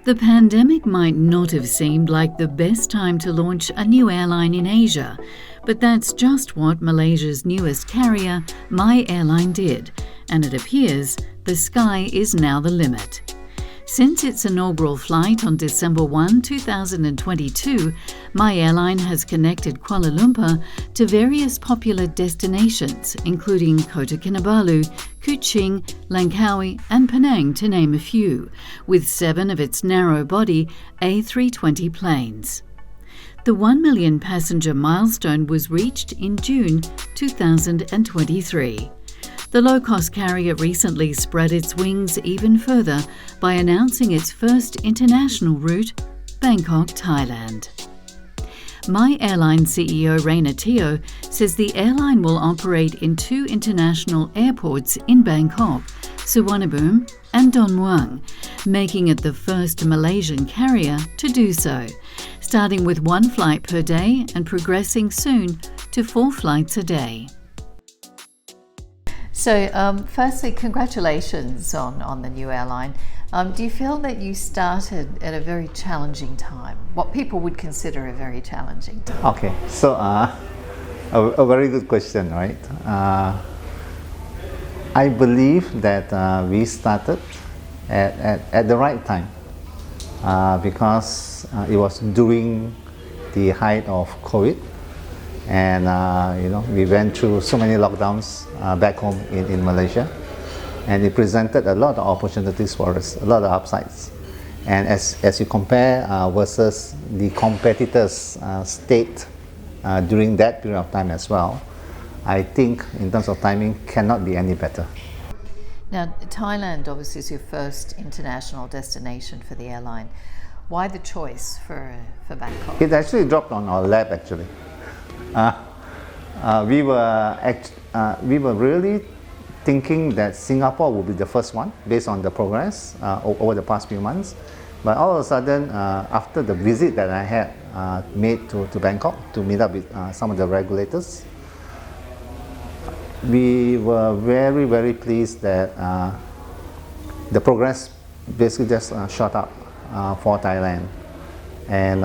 The pandemic might not have seemed like the best time to launch a new airline in Asia, but that's just what Malaysia's newest carrier, MYAirline, did, and it appears the sky is now the limit. Since its inaugural flight on December 1, 2022, MYAirline has connected Kuala Lumpur to various popular destinations, including Kota Kinabalu, Kuching, Langkawi and Penang, to name a few, with 7 of its narrow-body A320 planes. The 1 million passenger milestone was reached in June 2023. The low-cost carrier recently spread its wings even further by announcing its first international route, Bangkok, Thailand. MYAirline CEO Rayner Teo says the airline will operate in 2 international airports in Bangkok, Suvarnabhumi and Don Mueang, making it the first Malaysian carrier to do so, starting with 1 flight per day and progressing soon to 4 flights a day. So, firstly, congratulations on the new airline. Do you feel that you started at a very challenging time, what people would consider a very challenging time? Okay, so a very good question, right? I believe that we started at the right time because it was during the height of COVID. And we went through so many lockdowns back home in Malaysia, and it presented a lot of opportunities for us, a lot of upsides. And as you compare versus the competitors' state during that period of time as well, I think in terms of timing cannot be any better. Now, Thailand obviously is your first international destination for the airline. Why the choice for Bangkok? It actually dropped on our lap actually. We were really thinking that Singapore would be the first one based on the progress over the past few months. But all of a sudden, after the visit that I had made to Bangkok to meet up with some of the regulators, we were very, very pleased that the progress basically just shot up for Thailand. And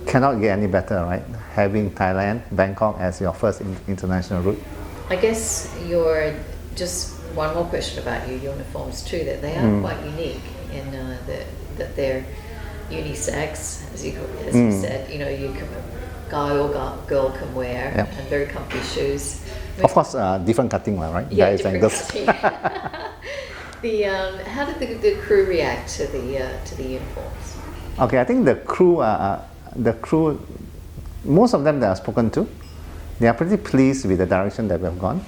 cannot get any better, right? Having Thailand, Bangkok as your first international route. I guess just one more question about your uniforms too, that they are quite unique in that they're unisex, as you said. You can, guy or girl can wear, and very comfy shoes. Of course, different cutting, right? Yeah, guys different and girls. cutting. How did the crew react to the uniforms? Okay, I think the crew, most of them that I've spoken to, they are pretty pleased with the direction that we've gone.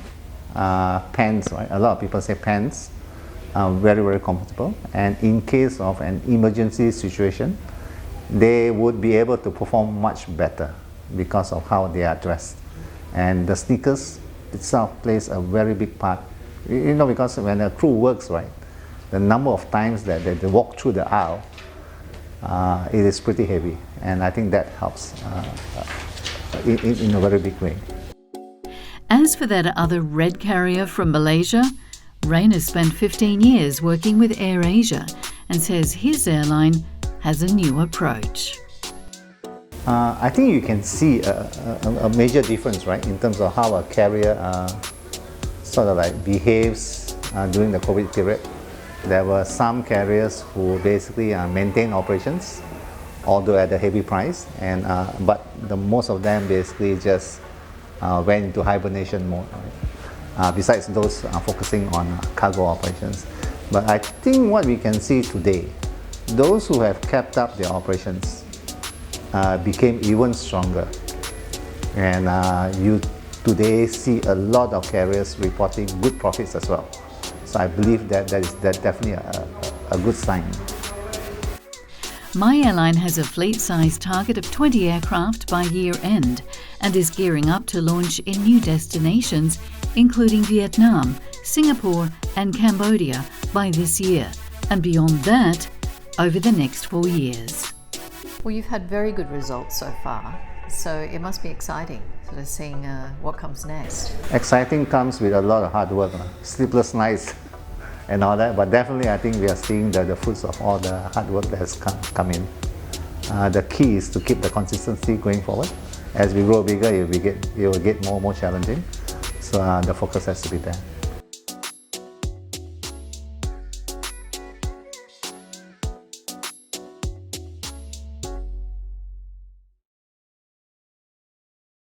Pants, right? A lot of people say pants are very, very comfortable. And in case of an emergency situation, they would be able to perform much better because of how they are dressed. And the sneakers itself plays a very big part. Because when a crew works, right, the number of times that they walk through the aisle, it is pretty heavy, and I think that helps in a very big way. As for that other red carrier from Malaysia, Rayner spent 15 years working with AirAsia and says his airline has a new approach. I think you can see a major difference, right, in terms of how a carrier sort of like behaves during the COVID period. There were some carriers who basically maintained operations, although at a heavy price, but most of them basically just went into hibernation mode. Besides those focusing on cargo operations. But I think what we can see today, those who have kept up their operations became even stronger. And you today see a lot of carriers reporting good profits as well. So I believe that is definitely a good sign. MYAirline has a fleet size target of 20 aircraft by year end and is gearing up to launch in new destinations, including Vietnam, Singapore and Cambodia by this year, and beyond that, over the next 4 years. Well, you've had very good results so far, so it must be exciting sort of seeing what comes next. Exciting comes with a lot of hard work, sleepless nights, and all that. But definitely, I think we are seeing the fruits of all the hard work that has come in. The key is to keep the consistency going forward. As we grow bigger, it will get more challenging. So the focus has to be there.